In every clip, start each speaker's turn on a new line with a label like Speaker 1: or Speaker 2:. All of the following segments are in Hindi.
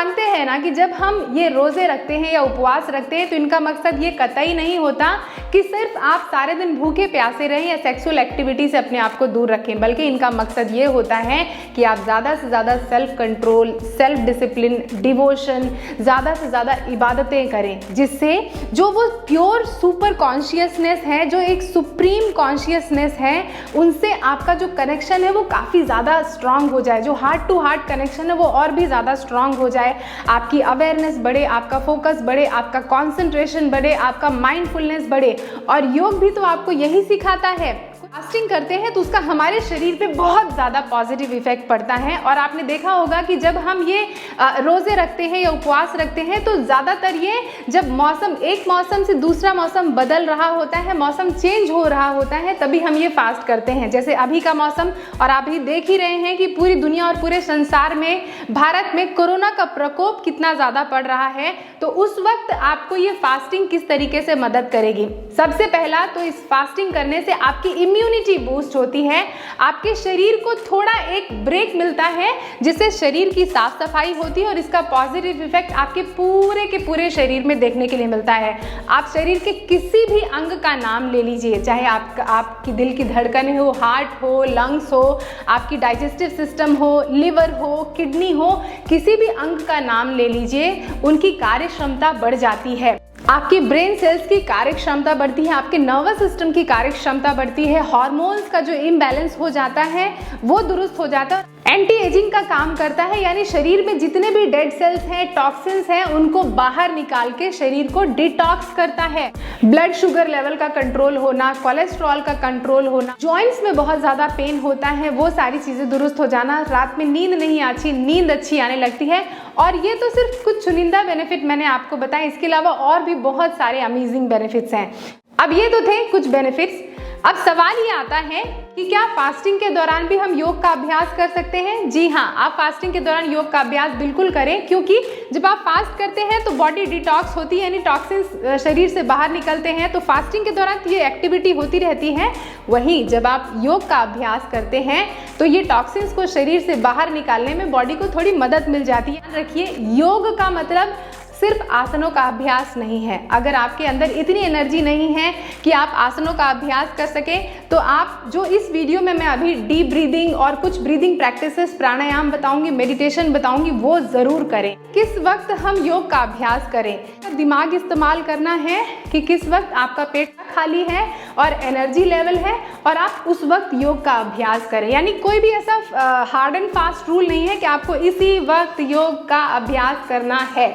Speaker 1: मानते हैं ना कि जब हम ये रोज़े रखते हैं या उपवास रखते हैं तो इनका मकसद ये कतई नहीं होता कि सिर्फ आप सारे दिन भूखे प्यासे रहें या सेक्सुअल एक्टिविटी से अपने आप को दूर रखें, बल्कि इनका मकसद ये होता है कि आप ज़्यादा से ज़्यादा self control, self discipline, devotion, ज़्यादा से ज़्यादा इबादतें करें, जिससे जो वो प्योर सुपर कॉन्शियसनेस है, जो एक सुप्रीम कॉन्शियसनेस है, उनसे आपका जो कनेक्शन है वो काफ़ी ज़्यादा स्ट्रांग हो जाए। जो हार्ट टू हार्ट कनेक्शन है वो और भी ज़्यादा स्ट्रांग हो जाए, आपकी अवेयरनेस बढ़े, आपका फोकस बढ़े, आपका कॉन्सेंट्रेशन बढ़े, आपका माइंडफुलनेस बढ़े। और योग भी तो आपको यही सिखाता है। फास्टिंग करते हैं तो उसका हमारे शरीर पे बहुत ज़्यादा पॉजिटिव इफेक्ट पड़ता है। और आपने देखा होगा कि जब हम ये रोज़े रखते हैं या उपवास रखते हैं तो ज़्यादातर ये जब मौसम एक मौसम से दूसरा मौसम बदल रहा होता है, मौसम चेंज हो रहा होता है, तभी हम ये फास्ट करते हैं। जैसे अभी का मौसम, और आप भी देख ही रहे हैं कि पूरी दुनिया और पूरे संसार में, भारत में कोरोना का प्रकोप कितना ज़्यादा पड़ रहा है। तो उस वक्त आपको ये फास्टिंग किस तरीके से मदद करेगी? सबसे पहला तो इस फास्टिंग करने से आपकी इम्यूनिटी बूस्ट होती है, आपके शरीर को थोड़ा एक ब्रेक मिलता है, जिससे शरीर की साफ सफाई होती है और इसका पॉजिटिव इफेक्ट आपके पूरे के पूरे शरीर में देखने के लिए मिलता है। आप शरीर के किसी भी अंग का नाम ले लीजिए, चाहे आपकी दिल की धड़कन हो, हार्ट हो, लंग्स हो, आपकी डाइजेस्टिव सिस्टम हो, लिवर हो, किडनी हो, किसी भी अंग का नाम ले लीजिए, उनकी कार्य क्षमता बढ़ जाती है। आपकी ब्रेन सेल्स की कार्य क्षमता बढ़ती है, आपके नर्वस सिस्टम की कार्य क्षमता बढ़ती है, हार्मोन्स का जो इम्बैलेंस हो जाता है वो दुरुस्त हो जाता है, एंटी एजिंग का काम करता है, यानी शरीर में जितने भी डेड सेल्स हैं, टॉक्सिन्स हैं, उनको बाहर निकाल के शरीर को डिटॉक्स करता है। ब्लड शुगर लेवल का कंट्रोल होना, कोलेस्ट्रॉल का कंट्रोल होना, जॉइंट्स में बहुत ज़्यादा पेन होता है, वो सारी चीज़ें दुरुस्त हो जाना, रात में नींद नहीं आती, नींद अच्छी आने लगती है। और ये तो सिर्फ कुछ चुनिंदा बेनिफिट मैंने आपको बताया, इसके अलावा और भी बहुत सारे अमेजिंग बेनिफिट्स हैं। अब ये तो थे कुछ बेनिफिट्स। अब सवाल ये आता है कि क्या फास्टिंग के दौरान भी हम योग का अभ्यास कर सकते हैं? जी हाँ, आप फास्टिंग के दौरान योग का अभ्यास बिल्कुल करें, क्योंकि जब आप फास्ट करते हैं तो बॉडी डिटॉक्स होती है, यानी टॉक्सिन्स शरीर से बाहर निकलते हैं। तो फास्टिंग के दौरान ये एक्टिविटी होती रहती है। वहीं जब आप योग का अभ्यास करते हैं तो ये टॉक्सिन्स को शरीर से बाहर निकालने में बॉडी को थोड़ी मदद मिल जाती है। ध्यान रखिए, योग का मतलब सिर्फ आसनों का अभ्यास नहीं है। अगर आपके अंदर इतनी एनर्जी नहीं है कि आप आसनों का अभ्यास कर सकें, तो आप जो इस वीडियो में मैं अभी डीप ब्रीदिंग और कुछ ब्रीदिंग प्रैक्टिसेस, प्राणायाम बताऊंगी, मेडिटेशन बताऊंगी, वो ज़रूर करें। किस वक्त हम योग का अभ्यास करें, दिमाग इस्तेमाल करना है कि किस वक्त आपका पेट खाली है और एनर्जी लेवल है, और आप उस वक्त योग का अभ्यास करें। यानी कोई भी ऐसा हार्ड एंड फास्ट रूल नहीं है कि आपको इसी वक्त योग का अभ्यास करना है।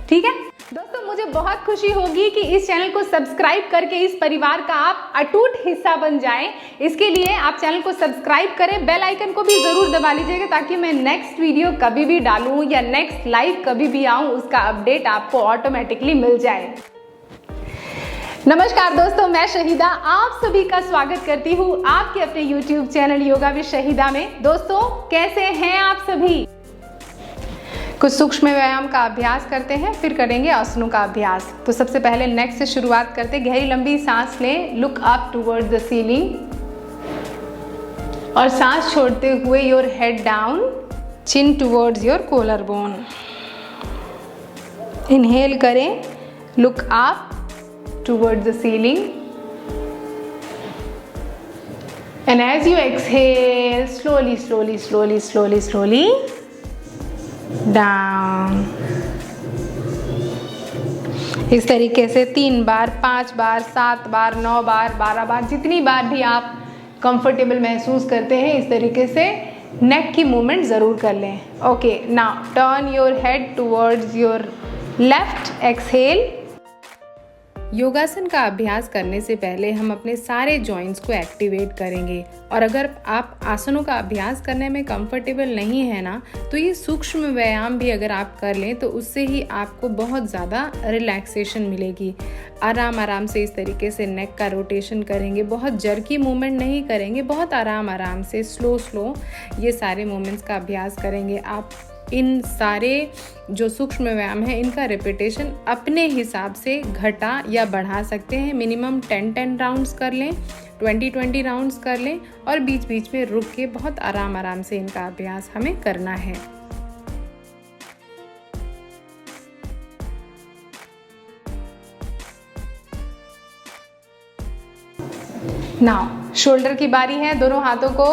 Speaker 1: ठीक है दोस्तों, मुझे बहुत खुशी होगी कि इस चैनल को सब्सक्राइब करके इस परिवार का आप अटूट हिस्सा बन जाएं। इसके लिए आप चैनल को सब्सक्राइब करें, बेल आइकन को भी ज़रूर दबा लीजिएगा, ताकि मैं नेक्स्ट वीडियो कभी भी डालूं या नेक्स्ट लाइव कभी भी आऊं, उसका अपडेट आपको ऑटोमेटिकली मिल जाए। नमस्कार दोस्तों, मैं शहीदा आप सभी का स्वागत करती हूँ आपके अपने YouTube channel yoga with Shahida में। दोस्तों, कैसे हैं आप सभी? कुछ सूक्ष्म व्यायाम का अभ्यास करते हैं, फिर करेंगे आसनों का अभ्यास। तो सबसे पहले नेक से शुरुआत करते हैं। गहरी लंबी सांस लें, look up towards the ceiling, और सांस छोड़ते हुए your head down, chin towards your collar bone. Inhale करें, look up towards the ceiling, and as you exhale slowly slowly slowly slowly slowly down. इस तरीके से 3 बार, 5 बार, 7 बार, 9 बार, 12 बार, जितनी बार भी आप कंफर्टेबल महसूस करते हैं, इस तरीके से नेक की मूवमेंट ज़रूर कर लें। Okay, now turn your head towards your left, exhale. योगासन का अभ्यास करने से पहले हम अपने सारे जॉइंट्स को एक्टिवेट करेंगे, और अगर आप आसनों का अभ्यास करने में कंफर्टेबल नहीं है ना, तो ये सूक्ष्म व्यायाम भी अगर आप कर लें तो उससे ही आपको बहुत ज़्यादा रिलैक्सेशन मिलेगी। आराम आराम से इस तरीके से नेक का रोटेशन करेंगे, बहुत जर्की मूवमेंट नहीं करेंगे, बहुत आराम आराम से स्लो स्लो ये सारे मूवमेंट्स का अभ्यास करेंगे। आप इन सारे जो सूक्ष्म व्यायाम है इनका रिपीटेशन अपने हिसाब से घटा या बढ़ा सकते हैं। मिनिमम 10 राउंड्स कर लें, 20 राउंड्स कर लें, और बीच बीच में रुक के बहुत आराम आराम से इनका अभ्यास हमें करना है। नाउ शोल्डर की बारी है। दोनों हाथों को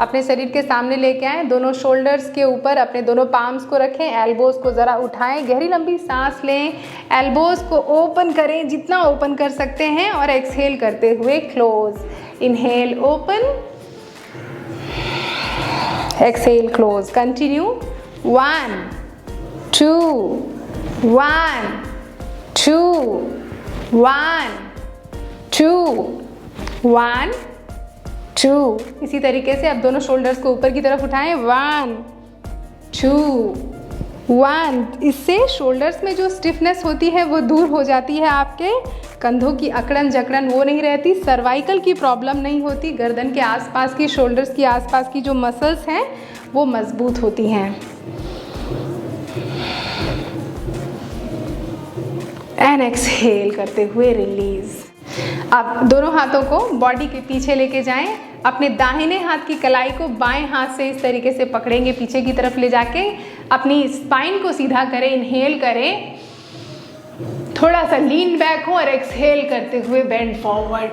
Speaker 1: अपने शरीर के सामने लेके आएं, दोनों शोल्डर्स के ऊपर अपने दोनों पाम्स को रखें, एल्बोज को ज़रा उठाएं, गहरी लंबी सांस लें, एल्बोज को ओपन करें जितना ओपन कर सकते हैं और एक्सहेल करते हुए close. Inhale open, exhale close. Continue. 1 2 1 2 1 2 1 2। इसी तरीके से अब दोनों शोल्डर्स को ऊपर की तरफ उठाएं। 1 2 1। इससे शोल्डर्स में जो स्टिफनेस होती है वो दूर हो जाती है, आपके कंधों की अकड़न जकड़न वो नहीं रहती, सर्वाइकल की प्रॉब्लम नहीं होती, गर्दन के आसपास की, शोल्डर्स की आसपास की जो मसल्स हैं वो मजबूत होती हैं। एंड एक्सहेल करते हुए रिलीज। अब दोनों हाथों को बॉडी के पीछे लेके जाएं, अपने दाहिने हाथ की कलाई को बाएं हाथ से इस तरीके से पकड़ेंगे, पीछे की तरफ ले जाके अपनी स्पाइन को सीधा करें। इनहेल करें, थोड़ा सा लीन बैक हो और एक्सहेल करते हुए बेंड फॉरवर्ड,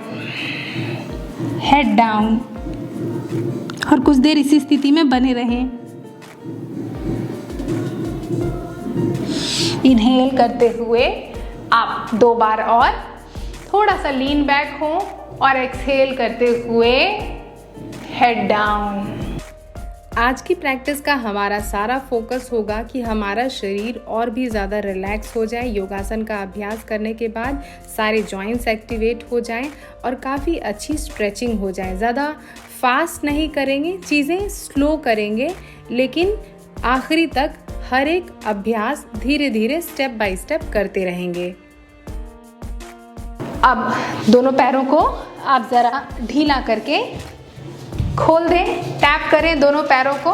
Speaker 1: हेड डाउन, और कुछ देर इसी स्थिति में बने रहें। इनहेल करते हुए आप 2 बार और थोड़ा सा लीन बैक हो और एक्सहेल करते हुए हेड डाउन। आज की प्रैक्टिस का हमारा सारा फोकस होगा कि हमारा शरीर और भी ज़्यादा रिलैक्स हो जाए। योगासन का अभ्यास करने के बाद सारे जॉइंट्स एक्टिवेट हो जाएं और काफ़ी अच्छी स्ट्रेचिंग हो जाए। ज़्यादा फास्ट नहीं करेंगे, चीज़ें स्लो करेंगे, लेकिन आखिरी तक हर एक अभ्यास धीरे धीरे स्टेप बाय स्टेप करते रहेंगे। अब दोनों पैरों को आप ज़रा ढीला करके खोल दें, टैप करें दोनों पैरों को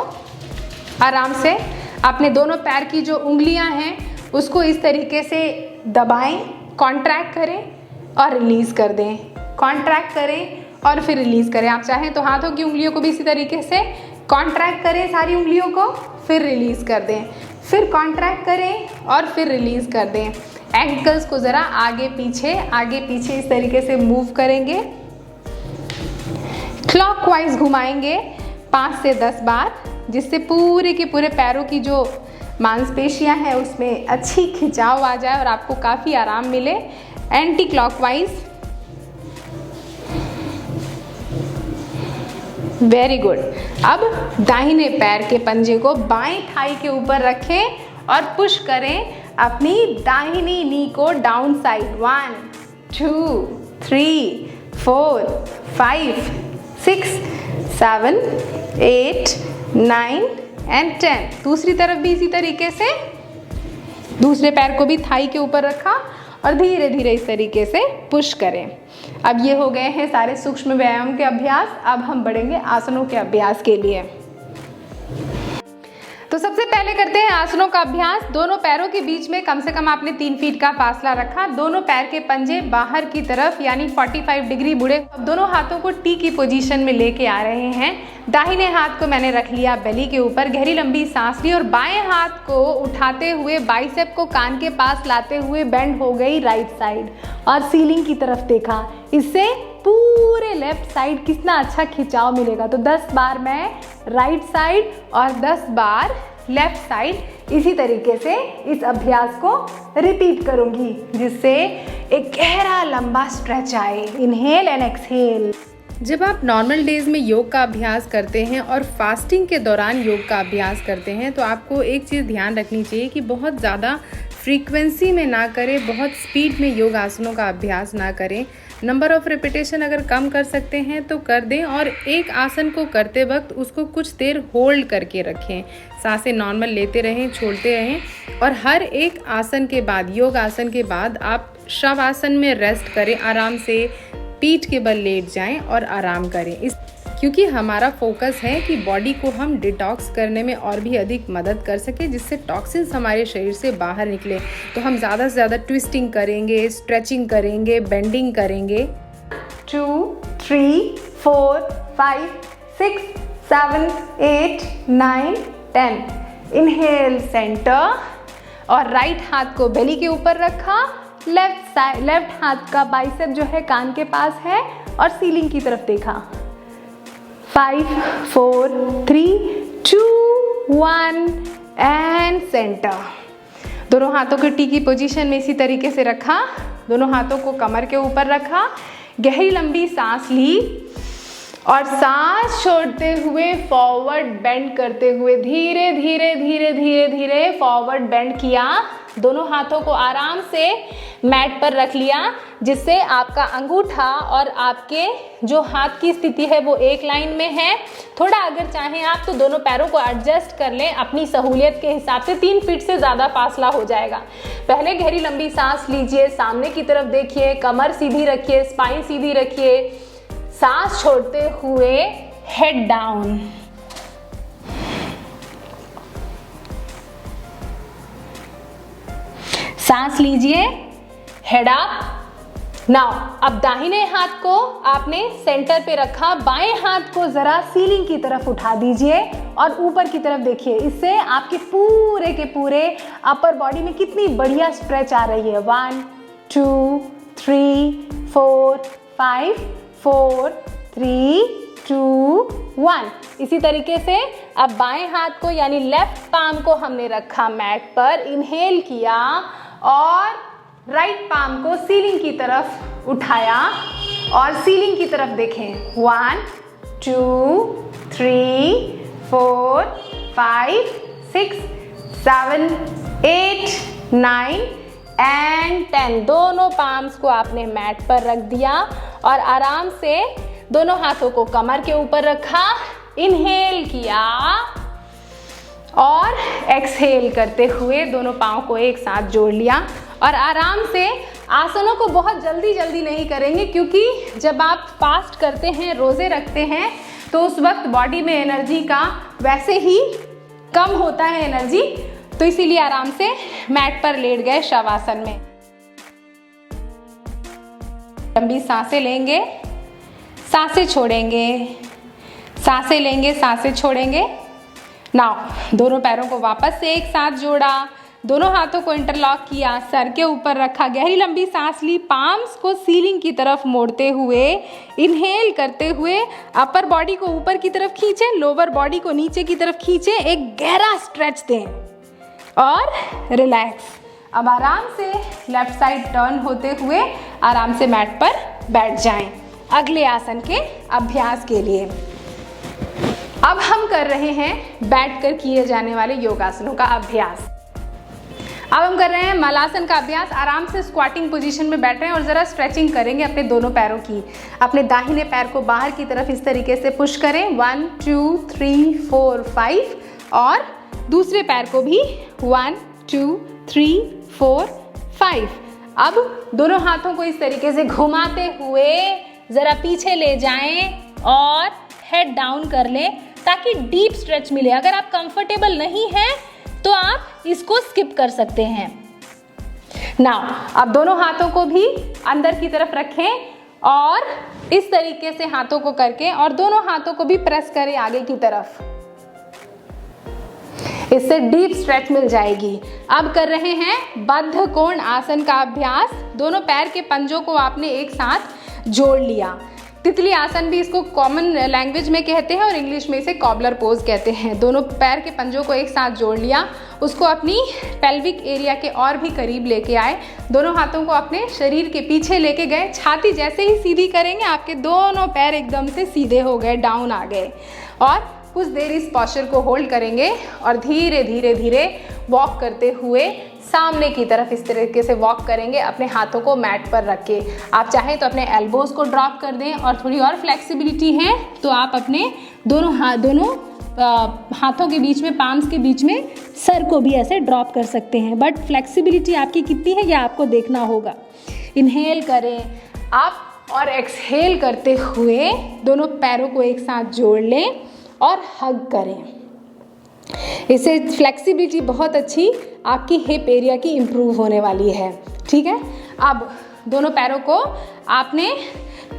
Speaker 1: आराम से। अपने दोनों पैर की जो उंगलियां हैं उसको इस तरीके से दबाएं, कॉन्ट्रैक्ट करें और रिलीज़ कर दें, कॉन्ट्रैक्ट करें और फिर रिलीज़ करें। आप चाहें तो हाथों की उंगलियों को भी इसी तरीके से कॉन्ट्रैक्ट करें सारी उंगलियों को, फिर रिलीज़ कर दें, फिर कॉन्ट्रैक्ट करें और फिर रिलीज़ कर दें। एंकल्स को ज़रा आगे पीछे इस तरीके से मूव करेंगे, क्लॉकवाइज घुमाएंगे 5 से 10 बार, जिससे पूरे के पूरे पैरों की जो मांसपेशियां हैं उसमें अच्छी खिंचाव आ जाए और आपको काफ़ी आराम मिले। Anti clockwise. Very good. अब दाहिने पैर के पंजे को बाएं थाई के ऊपर रखें और पुश करें अपनी दाहिनी नी को डाउन साइड। 1 2 3 4 5 6 7 8 9 एंड 10। दूसरी तरफ भी इसी तरीके से दूसरे पैर को भी थाई के ऊपर रखा और धीरे धीरे इस तरीके से पुश करें। अब ये हो गए हैं सारे सूक्ष्म व्यायाम के अभ्यास। अब हम बढ़ेंगे आसनों के अभ्यास के लिए। तो सबसे पहले करते हैं आसनों का अभ्यास। दोनों पैरों के बीच में कम से कम आपने 3 फीट का फासला रखा। दोनों पैर के पंजे बाहर की तरफ यानी 45 डिग्री मुड़े। अब दोनों हाथों को टी की पोजीशन में लेके आ रहे हैं। दाहिने हाथ को मैंने रख लिया बेली के ऊपर, गहरी लंबी सांस ली और बाएं हाथ को उठाते हुए बाइसेप को कान के पास लाते हुए बेंड हो गई राइट साइड और सीलिंग की तरफ देखा। इससे पूरे लेफ्ट साइड कितना अच्छा खिंचाव मिलेगा। तो 10 बार मैं राइट साइड और 10 बार लेफ्ट साइड इसी तरीके से इस अभ्यास को रिपीट करूंगी, जिससे एक गहरा लंबा स्ट्रेच आए। Inhale and exhale. जब आप नॉर्मल डेज में योग का अभ्यास करते हैं और फास्टिंग के दौरान योग का अभ्यास करते हैं तो आपको एक चीज़ ध्यान रखनी चाहिए कि बहुत ज़्यादा फ्रीक्वेंसी में ना करें, बहुत स्पीड में योग आसनों का अभ्यास ना करें। नंबर ऑफ रिपीटेशन अगर कम कर सकते हैं तो कर दें और एक आसन को करते वक्त उसको कुछ देर होल्ड करके रखें। सांसें नॉर्मल लेते रहें, छोड़ते रहें और हर एक आसन के बाद, योग आसन के बाद आप शवासन में रेस्ट करें, आराम से पीठ के बल लेट जाएं और आराम करें। क्योंकि हमारा फोकस है कि बॉडी को हम डिटॉक्स करने में और भी अधिक मदद कर सके, जिससे टॉक्सिन्स हमारे शरीर से बाहर निकले। तो हम ज़्यादा से ज़्यादा ट्विस्टिंग करेंगे, स्ट्रेचिंग करेंगे, बेंडिंग करेंगे। 2 3 4 5 6 7 8 9 10। इनहेल सेंटर और राइट हाथ को बेली के ऊपर रखा, लेफ्ट हाथ का बाइसेप जो है कान के पास है और सीलिंग की तरफ देखा। 5 4 3 2 1 एंड सेंटर। दोनों हाथों को टी की पोजीशन में इसी तरीके से रखा, दोनों हाथों को कमर के ऊपर रखा, गहरी लंबी सांस ली और सांस छोड़ते हुए फॉरवर्ड बेंड करते हुए धीरे धीरे धीरे धीरे धीरे फॉरवर्ड बेंड किया। दोनों हाथों को आराम से मैट पर रख लिया, जिससे आपका अंगूठा और आपके जो हाथ की स्थिति है वो एक लाइन में है। थोड़ा अगर चाहें आप तो दोनों पैरों को एडजस्ट कर लें अपनी सहूलियत के हिसाब से, 3 फीट से ज़्यादा फासला हो जाएगा। पहले गहरी लंबी सांस लीजिए, सामने की तरफ देखिए, कमर सीधी रखिए, स्पाइन सीधी रखिए, सांस छोड़ते हुए हेड डाउन। सांस लीजिए, हेड अप। नाउ अब दाहिने हाथ को आपने सेंटर पे रखा, बाएं हाथ को जरा सीलिंग की तरफ उठा दीजिए और ऊपर की तरफ देखिए। इससे आपके पूरे के पूरे अपर बॉडी में कितनी बढ़िया स्ट्रेच आ रही है। 1 2 3 4 5 4 3 2 1। इसी तरीके से अब बाएं हाथ को यानी लेफ्ट पाम को हमने रखा मैट पर, इनहेल किया और राइट पाम को सीलिंग की तरफ उठाया और सीलिंग की तरफ देखें। 1 2 3 4 5 6 7 8 9 एंड 10। दोनों पाम्स को आपने मैट पर रख दिया और आराम से दोनों हाथों को कमर के ऊपर रखा, इनहेल किया और एक्सहेल करते हुए दोनों पाँव को एक साथ जोड़ लिया और आराम से आसनों को बहुत जल्दी जल्दी नहीं करेंगे, क्योंकि जब आप फास्ट करते हैं, रोज़े रखते हैं, तो उस वक्त बॉडी में एनर्जी का वैसे ही कम होता है एनर्जी, तो इसीलिए आराम से मैट पर लेट गए शवासन में। लंबी सांसें लेंगे, सांसें छोड़ेंगे, सांसें लेंगे, सांसें छोड़ेंगे। नाउ दोनों पैरों को वापस से एक साथ जोड़ा, दोनों हाथों को इंटरलॉक किया, सर के ऊपर रखा, गहरी लंबी सांस ली, पाम्स को सीलिंग की तरफ मोड़ते हुए इनहेल करते हुए अपर बॉडी को ऊपर की तरफ खींचें, लोअर बॉडी को नीचे की तरफ खींचें, एक गहरा स्ट्रेच दें और रिलैक्स। अब आराम से लेफ्ट साइड टर्न होते हुए आराम से मैट पर बैठ जाएं अगले आसन के अभ्यास के लिए। अब हम कर रहे हैं बैठकर किए जाने वाले योगासनों का अभ्यास। अब हम कर रहे हैं मलासन का अभ्यास। आराम से स्क्वाटिंग पोजीशन में बैठ रहे हैं और ज़रा स्ट्रेचिंग करेंगे अपने दोनों पैरों की। अपने दाहिने पैर को बाहर की तरफ इस तरीके से पुश करें, 1 2 3 4 5 और दूसरे पैर को भी 1 2 3 4 5। अब दोनों हाथों को इस तरीके से घुमाते हुए ज़रा पीछे ले जाएं और हेड डाउन कर लें ताकि डीप स्ट्रेच मिले। अगर आप कंफर्टेबल नहीं हैं तो आप इसको स्किप कर सकते हैं। नाउ अब दोनों हाथों को भी अंदर की तरफ रखें और इस तरीके से हाथों को करके और दोनों हाथों को भी प्रेस करें आगे की तरफ, इससे डीप स्ट्रेच मिल जाएगी। अब कर रहे हैं बद्ध कोण आसन का अभ्यास। दोनों पैर के पंजों को आपने एक साथ जोड़ लिया। तितली आसन भी इसको कॉमन लैंग्वेज में कहते हैं और इंग्लिश में इसे कॉबलर पोज कहते हैं। दोनों पैर के पंजों को एक साथ जोड़ लिया, उसको अपनी पेल्विक एरिया के और भी करीब लेके आए। दोनों हाथों को अपने शरीर के पीछे लेके गए। छाती जैसे ही सीधी करेंगे आपके दोनों पैर एकदम से सीधे हो गए, डाउन आ गए। और कुछ देर इस पोस्चर को होल्ड करेंगे और धीरे धीरे धीरे वॉक करते हुए सामने की तरफ इस तरीके से वॉक करेंगे, अपने हाथों को मैट पर रख के। आप चाहें तो अपने एल्बोज को ड्रॉप कर दें और थोड़ी और फ्लेक्सिबिलिटी है तो आप अपने दोनों हाथों के बीच में, पाम्स के बीच में सर को भी ऐसे ड्रॉप कर सकते हैं। बट फ्लेक्सिबिलिटी आपकी कितनी है ये आपको देखना होगा। इनहेल करें आप और एक्सहेल करते हुए दोनों पैरों को एक साथ जोड़ लें और हग करें। इससे फ्लेक्सिबिलिटी बहुत अच्छी आपकी हिप एरिया की इम्प्रूव होने वाली है। ठीक है, अब दोनों पैरों को आपने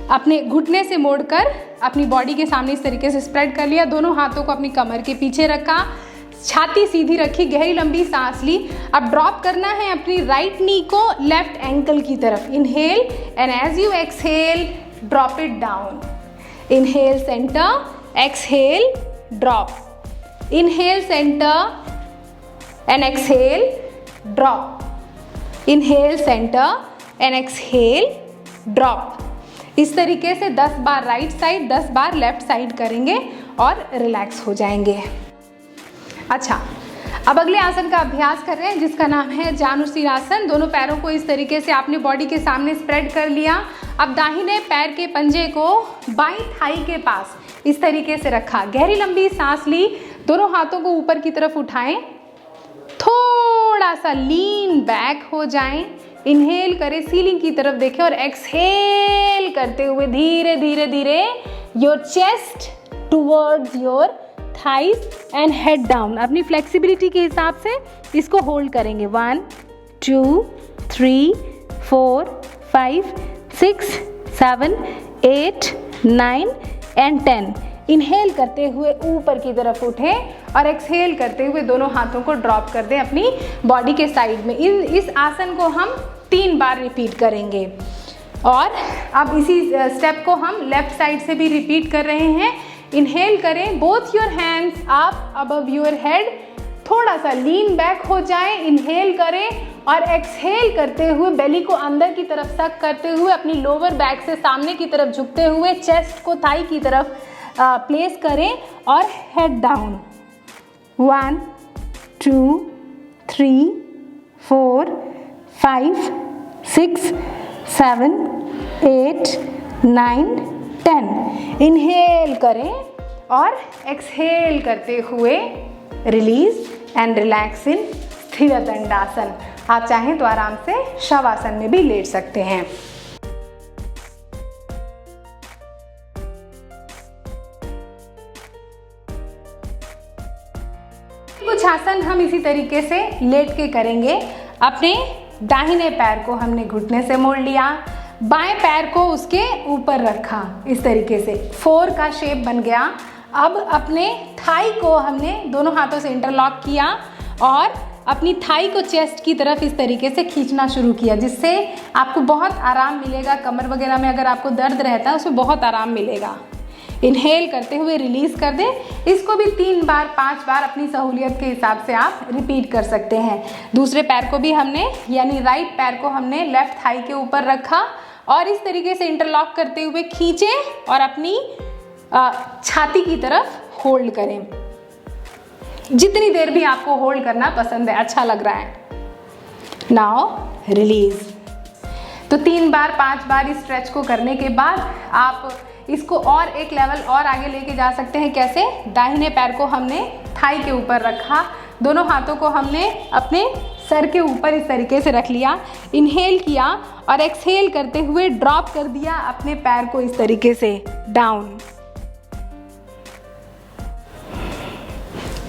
Speaker 1: अपने घुटने से मोड़कर अपनी बॉडी के सामने इस तरीके से स्प्रेड कर लिया। दोनों हाथों को अपनी कमर के पीछे रखा, छाती सीधी रखी, गहरी लंबी सांस ली। अब ड्रॉप करना है अपनी राइट नी को लेफ्ट एंकल की तरफ। Inhale and as you exhale drop it down. Inhale centre, exhale drop. Inhale centre and exhale drop. Inhale centre and exhale drop. इस तरीके से 10 बार राइट साइड, 10 बार लेफ्ट साइड करेंगे और रिलैक्स हो जाएंगे। अच्छा, अब अगले आसन का अभ्यास कर रहे हैं जिसका नाम है जानुसीरासन। दोनों पैरों को इस तरीके से आपने बॉडी के सामने स्प्रेड कर लिया। अब दाहिने पैर के पंजे को बाईं थाई के पास इस तरीके से रखा, गहरी लंबी सांस ली, दोनों हाथों को ऊपर की तरफ उठाएं, थोड़ा सा लीन बैक हो जाएं। इनहेल करें, सीलिंग की तरफ देखें और एक्सहेल करते हुए धीरे धीरे धीरे your chest towards your thighs and head down. अपनी फ्लेक्सिबिलिटी के हिसाब से इसको होल्ड करेंगे। 1 2 3 4 5 6 7 8 9 एंड 10। इनहेल करते हुए ऊपर की तरफ उठें और एक्सहेल करते हुए दोनों हाथों को ड्रॉप कर दें अपनी बॉडी के साइड में। इस आसन को हम 3 बार रिपीट करेंगे और अब इसी स्टेप को हम लेफ्ट साइड से भी रिपीट कर रहे हैं। इनहेल करें, both your hands up above your head, थोड़ा सा लीन बैक हो जाएं। इनहेल करें और एक्सहेल करते हुए बेली को अंदर की तरफ सक करते हुए अपनी लोअर बैक से सामने की तरफ झुकते हुए चेस्ट को थाई की तरफ प्लेस करें और हेड डाउन। 1 2 3 4 5 6 7 8 9 10। इनहेल करें और एक्सहेल करते हुए रिलीज एंड रिलैक्स इन स्थिर दंडासन। आप चाहें तो आराम से शवासन में भी लेट सकते हैं। कुछ आसन हम इसी तरीके से लेट के करेंगे। अपने दाहिने पैर को हमने घुटने से मोड़ लिया, बाएं पैर को उसके ऊपर रखा, इस तरीके से 4 का शेप बन गया। अब अपने थाई को हमने दोनों हाथों से इंटरलॉक किया और अपनी थाई को चेस्ट की तरफ इस तरीके से खींचना शुरू किया, जिससे आपको बहुत आराम मिलेगा। कमर वगैरह में अगर आपको दर्द रहता है उसमें बहुत आराम मिलेगा। इनहेल करते हुए रिलीज कर दें। इसको भी 3 बार 5 बार अपनी सहूलियत के हिसाब से आप रिपीट कर सकते हैं। दूसरे पैर को भी हमने यानी राइट पैर को हमने लेफ्ट थाई के ऊपर रखा और इस तरीके से इंटरलॉक करते हुए खींचें और अपनी छाती की तरफ होल्ड करें। जितनी देर भी आपको होल्ड करना पसंद है, अच्छा लग रहा है। Now release. तो 3 बार 5 बार इस स्ट्रेच को करने के बाद आप इसको और एक लेवल और आगे लेके जा सकते हैं। कैसे? दाहिने पैर को हमने थाई के ऊपर रखा, दोनों हाथों को हमने अपने सर के ऊपर इस तरीके से रख लिया, इनहेल किया और एक्सहेल करते हुए ड्रॉप कर दिया अपने पैर को इस तरीके से डाउन।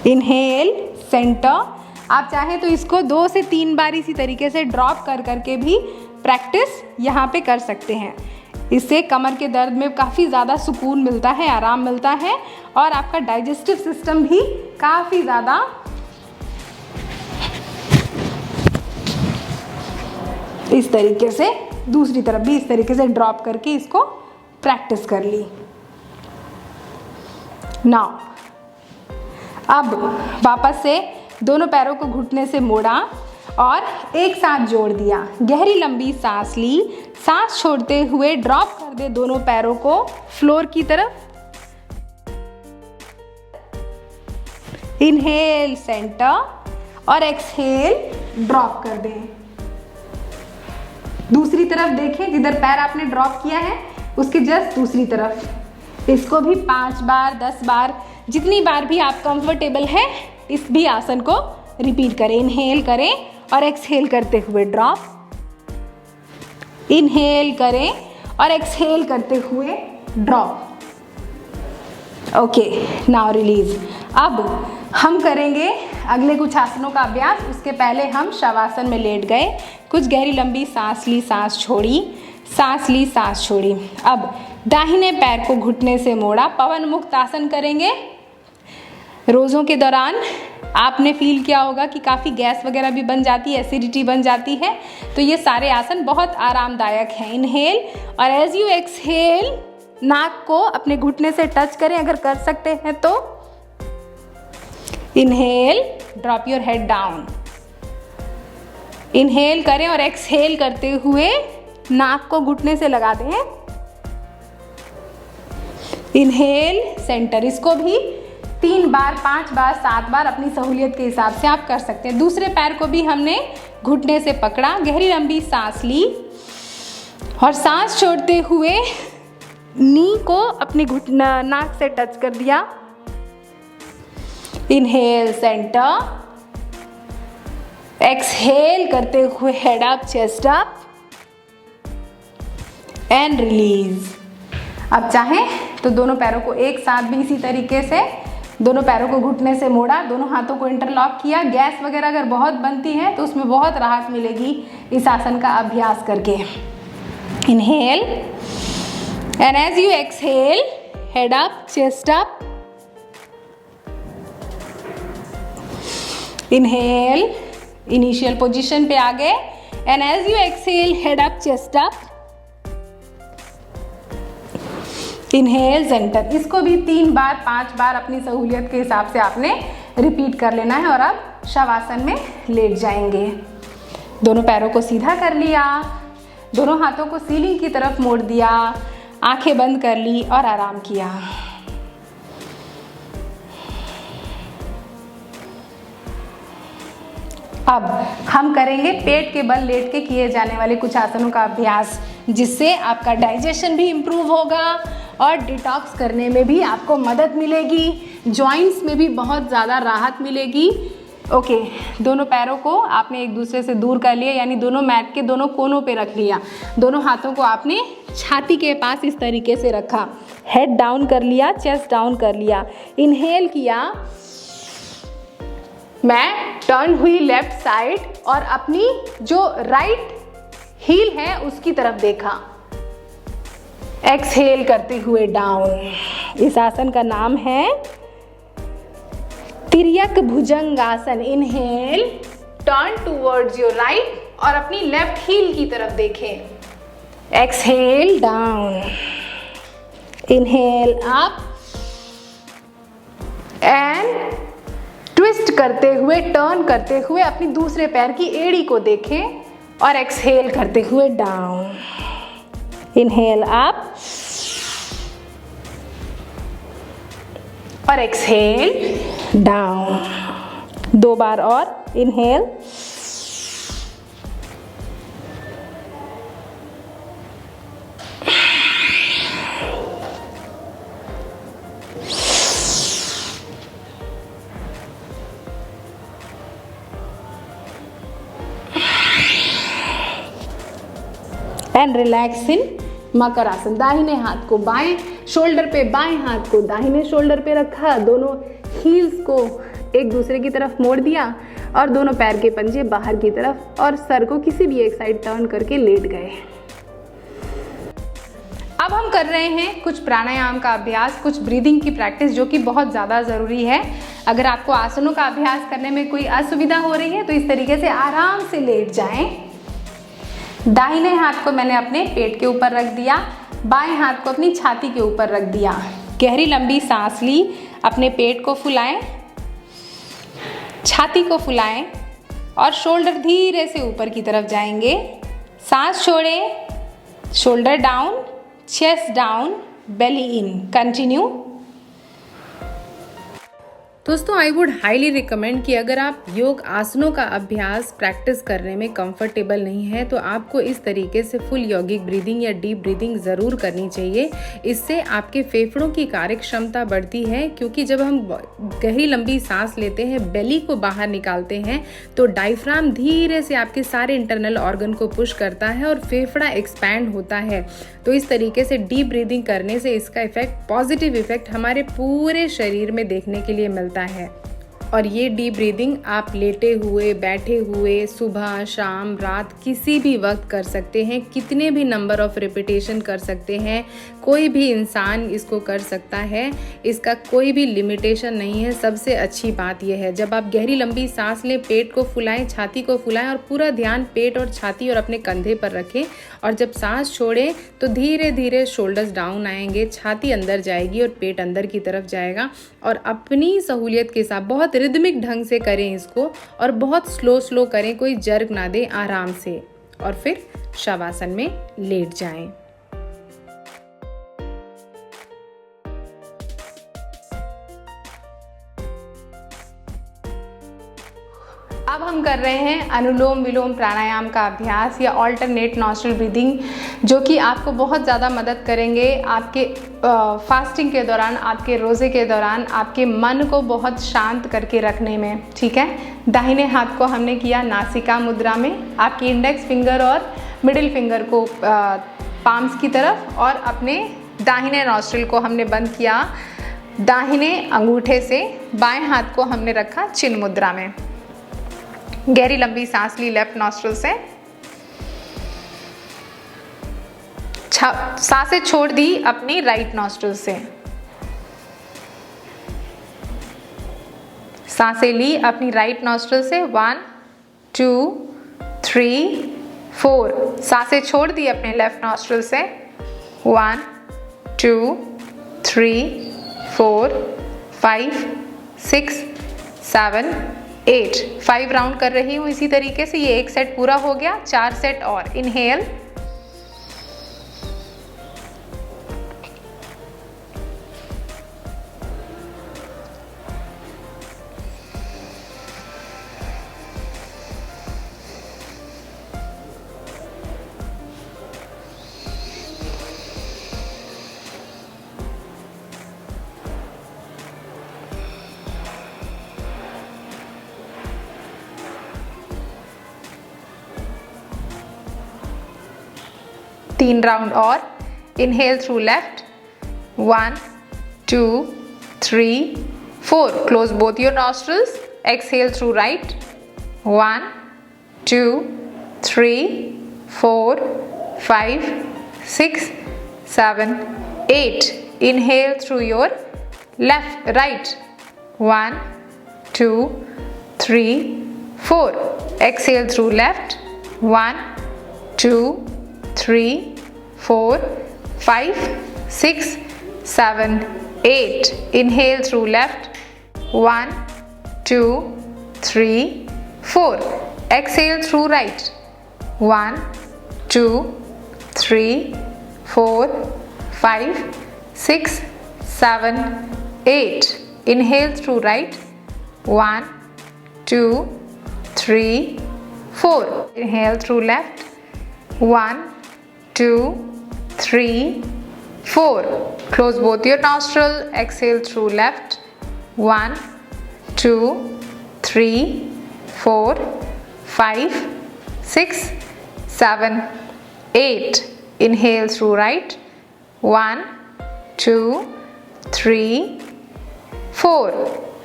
Speaker 1: Inhale centre. आप चाहें तो इसको 2 से 3 बार इसी तरीके से ड्रॉप कर करके भी प्रैक्टिस यहाँ पे कर सकते हैं। इससे कमर के दर्द में काफ़ी ज़्यादा सुकून मिलता है, आराम मिलता है और आपका डाइजेस्टिव सिस्टम भी काफ़ी ज़्यादा इस तरीके से, दूसरी तरफ भी इस तरीके से ड्रॉप करके इसको प्रैक्टिस कर ली। नाउ अब वापस से दोनों पैरों को घुटने से मोड़ा और एक साथ जोड़ दिया। गहरी लंबी सांस ली, सांस छोड़ते हुए ड्रॉप कर दे दोनों पैरों को फ्लोर की तरफ। इनहेल सेंटर और एक्सहेल ड्रॉप कर दें। दूसरी तरफ देखें, जिधर पैर आपने ड्रॉप किया है उसके जस्ट दूसरी तरफ। इसको भी 5 बार 10 बार जितनी बार भी आप कंफर्टेबल है इस भी आसन को रिपीट करें। इनहेल करें और एक्सहेल करते हुए ड्रॉप। इनहेल करें और एक्सहेल करते हुए ड्रॉप। Okay, now release. अब हम करेंगे अगले कुछ आसनों का अभ्यास। उसके पहले हम शवासन में लेट गए, कुछ गहरी लंबी सांस ली, सांस छोड़ी, सांस ली, सांस छोड़ी। अब दाहिने पैर को घुटने से मोड़ा, पवन मुक्त आसन करेंगे। रोज़ों के दौरान आपने फील किया होगा कि काफ़ी गैस वगैरह भी बन जाती है, एसिडिटी बन जाती है। तो ये सारे आसन बहुत आरामदायक हैं। इनहेल और एज यू एक्सहेल नाक को अपने घुटने से टच करें अगर कर सकते हैं तो। Inhale, drop your head down. Inhale करें और एक्सहेल करते हुए नाक को घुटने से लगा दें। Inhale, centre. इसको भी 3 बार, 5 बार, 7 बार अपनी सहूलियत के हिसाब से आप कर सकते हैं। दूसरे पैर को भी हमने घुटने से पकड़ा, गहरी लंबी सांस ली और सांस छोड़ते हुए नी को अपनी नाक से टच कर दिया। Inhale, centre. एक्सहेल करते हुए head up, chest up and release. अब चाहें तो दोनों पैरों को एक साथ भी इसी तरीके से दोनों पैरों को घुटने से मोड़ा, दोनों हाथों को इंटरलॉक किया। गैस वगैरह अगर बहुत बनती है तो उसमें बहुत राहत मिलेगी इस आसन का अभ्यास करके। Inhale and as you exhale, head up, chest up. Inhale, initial position पे आ गए and as you exhale, head up, chest up. Inhale, centre. इसको भी 3 बार, 5 बार अपनी सहूलियत के हिसाब से आपने रिपीट कर लेना है। और अब शवासन में लेट जाएंगे। दोनों पैरों को सीधा कर लिया, दोनों हाथों को सीलिंग की तरफ मोड़ दिया, आंखें बंद कर ली और आराम किया। अब हम करेंगे पेट के बल लेट के किए जाने वाले कुछ आसनों का अभ्यास, जिससे आपका डाइजेशन भी इम्प्रूव होगा और डिटॉक्स करने में भी आपको मदद मिलेगी, जॉइंट्स में भी बहुत ज़्यादा राहत मिलेगी। ओके, दोनों पैरों को आपने एक दूसरे से दूर कर लिया, यानी दोनों मैट के दोनों कोनों पे रख लिया। दोनों हाथों को आपने छाती के पास इस तरीके से रखा, हेड डाउन कर लिया, चेस्ट डाउन कर लिया। इनहेल किया, मैं टर्न हुई लेफ्ट साइड और अपनी जो राइट हील है उसकी तरफ देखा। एक्सहेल करते हुए डाउन। इस आसन का नाम है Tiryak Bhujangasana. Inhale, turn towards your right और अपनी लेफ्ट हील की तरफ देखें। Exhale, down. Inhale, up and twist करते हुए, टर्न करते हुए अपनी दूसरे पैर की एड़ी को देखें और एक्सहेल करते हुए डाउन। इनहेल, अप और एक्सहेल, डाउन। 2 बार और। इनहेल, एंड रिलैक्स इन मकर आसन। दाहिने हाथ को बाएं शोल्डर पे, बाएं हाथ को दाहिने शोल्डर पे रखा, दोनों हील्स को एक दूसरे की तरफ मोड़ दिया और दोनों पैर के पंजे बाहर की तरफ और सर को किसी भी एक साइड टर्न करके लेट गए। अब हम कर रहे हैं कुछ प्राणायाम का अभ्यास, कुछ ब्रीदिंग की प्रैक्टिस, जो कि बहुत ज़्यादा ज़रूरी है। अगर आपको आसनों का अभ्यास करने में कोई असुविधा हो रही है तो इस तरीके से आराम से लेट जाएं। दाहिने हाथ को मैंने अपने पेट के ऊपर रख दिया, बाएं हाथ को अपनी छाती के ऊपर रख दिया। गहरी लंबी सांस ली, अपने पेट को फुलाएं, छाती को फुलाएं और शोल्डर धीरे से ऊपर की तरफ जाएंगे। सांस छोड़ें, शोल्डर डाउन, चेस्ट डाउन, बेली इन। कंटिन्यू। दोस्तों, आई वुड हाईली रिकमेंड कि अगर आप योग आसनों का अभ्यास प्रैक्टिस करने में कंफर्टेबल नहीं है तो आपको इस तरीके से फुल यौगिक ब्रीदिंग या डीप ब्रीदिंग ज़रूर करनी चाहिए। इससे आपके फेफड़ों की कार्य क्षमता बढ़ती है, क्योंकि जब हम गहरी लंबी सांस लेते हैं, बेली को बाहर निकालते हैं, तो डायफ्राम धीरे से आपके सारे इंटरनल ऑर्गन को पुश करता है और फेफड़ा एक्सपैंड होता है। तो इस तरीके से डीप ब्रीदिंग करने से इसका इफेक्ट, पॉजिटिव इफेक्ट हमारे पूरे शरीर में देखने के लिए मिलता है। और ये डीप ब्रीदिंग आप लेटे हुए, बैठे हुए, सुबह, शाम, रात, किसी भी वक्त कर सकते हैं। कितने भी नंबर ऑफ रिपीटेशन कर सकते हैं। कोई भी इंसान इसको कर सकता है, इसका कोई भी लिमिटेशन नहीं है। सबसे अच्छी बात यह है, जब आप गहरी लंबी सांस लें, पेट को फुलाएं, छाती को फुलाएं और पूरा ध्यान पेट और छाती और अपने कंधे पर रखें। और जब सांस छोड़ें तो धीरे धीरे शोल्डर्स डाउन आएंगे, छाती अंदर जाएगी और पेट अंदर की तरफ जाएगा। और अपनी सहूलियत के साथ बहुत रिदमिक ढंग से करें इसको, और बहुत स्लो करें, कोई जर्क ना दें, आराम से। और फिर शवासन में लेट जाएं। अब हम कर रहे हैं अनुलोम विलोम प्राणायाम का अभ्यास या ऑल्टरनेट नॉस्ट्रल ब्रीदिंग, जो कि आपको बहुत ज़्यादा मदद करेंगे आपके फास्टिंग के दौरान, आपके रोज़े के दौरान, आपके मन को बहुत शांत करके रखने में। ठीक है, दाहिने हाथ को हमने किया नासिका मुद्रा में, आपकी इंडेक्स फिंगर और मिडिल फिंगर को पाम्स की तरफ, और अपने दाहिने नॉस्ट्रल को हमने बंद किया दाहिने अंगूठे से। बाएं हाथ को हमने रखा चिन मुद्रा में। गहरी लंबी सांस ली लेफ्ट नॉस्ट्रल से, सांसें छोड़ दी अपनी राइट नॉस्ट्रल से। सांसें ली अपनी राइट नॉस्ट्रल से, 1 2 3 4। सांसें छोड़ दी अपने लेफ्ट नॉस्ट्रल से, 1 2 3 4 5 6 7 8। 5 राउंड कर रही हूँ इसी तरीके से। ये एक सेट पूरा हो गया, 4 सेट और। इनहेल, तीन राउंड और। Inhale through left, 1 2 3 4। Close both your nostrils. Exhale through right, 1 2 3 4 5 6 7 8। Inhale through your right, 1 2 3 4. Exhale through left, 1 2 3 4 5 6 7 8. Inhale through left, 1 2 3 4. Exhale through right, 1 2 3 4 5 6 7 8. Inhale through right, 1 2 3 4. Inhale through left, 1 2 3 4. Close both your nostrils. Exhale through left, 1 2 3 4 5 6 7 8. Inhale through right, 1 2 3 4.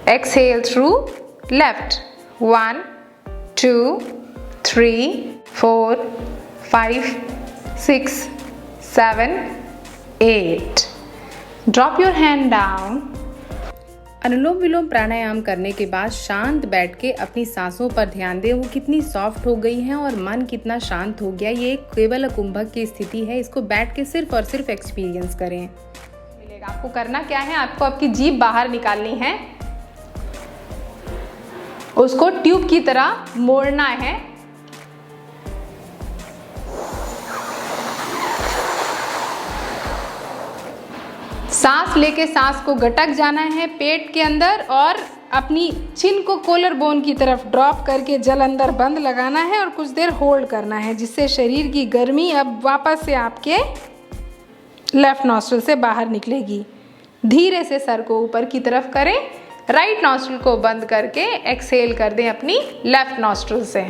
Speaker 1: Exhale through left, 1 2 3 4 5 6 7 8. Drop your hand down. अनुलोम विलोम प्राणायाम करने के बाद शांत बैठ के अपनी सांसों पर ध्यान दें, वो कितनी सॉफ्ट हो गई हैं और मन कितना शांत हो गया। ये केवल कुंभक की स्थिति है, इसको बैठ के सिर्फ और सिर्फ एक्सपीरियंस करें। मिलेगा। आपको करना क्या है, आपको आपकी जीभ बाहर निकालनी है, उसको ट्यूब की तरह मोड़ना है। सांस लेके सांस को गटक जाना है पेट के अंदर और अपनी चिन को कॉलर बोन की तरफ ड्रॉप करके जल अंदर बंद लगाना है और कुछ देर होल्ड करना है, जिससे शरीर की गर्मी अब वापस से आपके लेफ्ट नॉस्ट्रल से बाहर निकलेगी। धीरे से सर को ऊपर की तरफ करें, राइट नॉस्ट्रल को बंद करके एक्सहेल कर दें अपनी लेफ्ट नॉस्ट्रल से।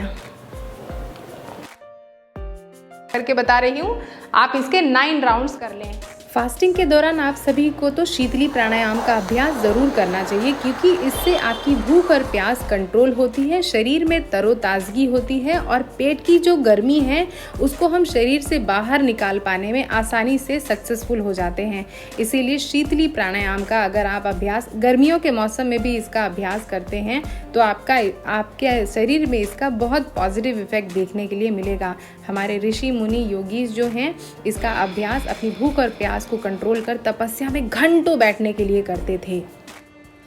Speaker 1: करके बता रही हूँ, आप इसके 9 राउंड्स कर लें। फास्टिंग के दौरान आप सभी को तो शीतली प्राणायाम का अभ्यास ज़रूर करना चाहिए, क्योंकि इससे आपकी भूख और प्यास कंट्रोल होती है, शरीर में तरोताज़गी होती है और पेट की जो गर्मी है उसको हम शरीर से बाहर निकाल पाने में आसानी से सक्सेसफुल हो जाते हैं। इसीलिए शीतली प्राणायाम का अगर आप अभ्यास गर्मियों के मौसम में भी इसका अभ्यास करते हैं तो आपके शरीर में इसका बहुत पॉजिटिव इफेक्ट देखने के लिए मिलेगा। हमारे ऋषि मुनि योगीज जो हैं इसका अभ्यास अपनी भूख और प्यास को कंट्रोल कर तपस्या में घंटों बैठने के लिए करते थे।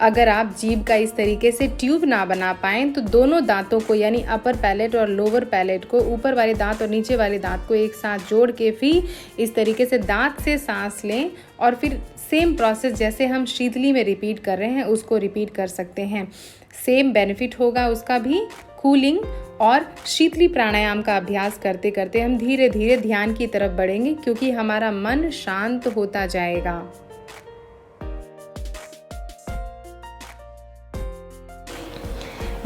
Speaker 1: अगर आप जीभ का इस तरीके से ट्यूब ना बना पाएँ तो दोनों दांतों को यानी अपर पैलेट और लोअर पैलेट को, ऊपर वाले दांत और नीचे वाले दांत को एक साथ जोड़ के फिर इस तरीके से दांत से सांस लें और फिर सेम प्रोसेस जैसे हम शीतली में रिपीट कर रहे हैं उसको रिपीट कर सकते हैं। सेम बेनिफिट होगा उसका भी, कूलिंग। और शीतली प्राणायाम का अभ्यास करते करते हम धीरे धीरे ध्यान की तरफ बढ़ेंगे, क्योंकि हमारा मन शांत होता जाएगा।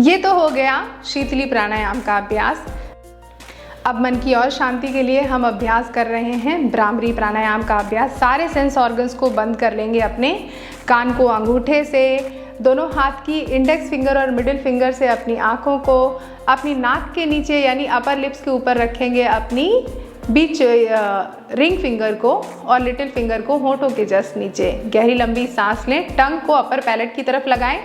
Speaker 1: ये तो हो गया शीतली प्राणायाम का अभ्यास। अब मन की और शांति के लिए हम अभ्यास कर रहे हैं भ्रामरी प्राणायाम का अभ्यास। सारे सेंस ऑर्गन्स को बंद कर लेंगे अपने, कान को अंगूठे से, दोनों हाथ की इंडेक्स फिंगर और मिडिल फिंगर से अपनी आँखों को अपनी नाक के नीचे यानी अपर लिप्स के ऊपर रखेंगे, अपनी बीच रिंग फिंगर को और लिटिल फिंगर को होंठों के जस्ट नीचे। गहरी लंबी सांस लें, टंग को अपर पैलेट की तरफ लगाएं।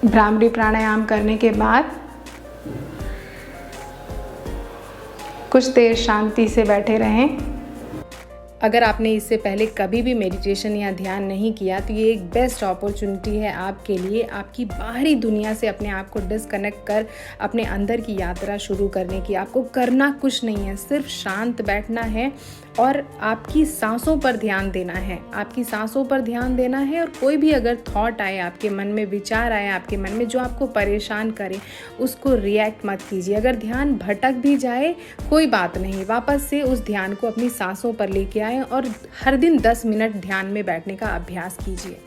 Speaker 1: भ्रामरी प्राणायाम करने के बाद कुछ देर शांति से बैठे रहें। अगर आपने इससे पहले कभी भी मेडिटेशन या ध्यान नहीं किया तो ये एक बेस्ट अपॉर्चुनिटी है आपके लिए, आपकी बाहरी दुनिया से अपने आप को डिस्कनेक्ट कर अपने अंदर की यात्रा शुरू करने की। आपको करना कुछ नहीं है, सिर्फ शांत बैठना है और आपकी सांसों पर ध्यान देना है। आपकी सांसों पर ध्यान देना है और कोई भी अगर थॉट आए आपके मन में, विचार आए आपके मन में जो आपको परेशान करे, उसको रिएक्ट मत कीजिए। अगर ध्यान भटक भी जाए कोई बात नहीं, वापस से उस ध्यान को अपनी सांसों पर लेके आए और हर दिन 10 मिनट ध्यान में बैठने का अभ्यास कीजिए।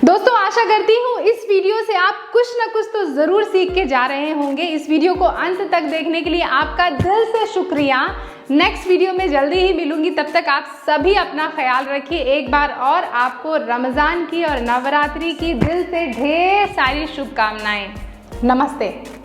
Speaker 1: दोस्तों, आशा करती हूँ इस वीडियो से आप कुछ ना कुछ तो ज़रूर सीख के जा रहे होंगे। इस वीडियो को अंत तक देखने के लिए आपका दिल से शुक्रिया। नेक्स्ट वीडियो में जल्दी ही मिलूंगी, तब तक आप सभी अपना ख्याल रखिए। एक बार और आपको रमज़ान की और नवरात्रि की दिल से ढेर सारी शुभकामनाएं। नमस्ते।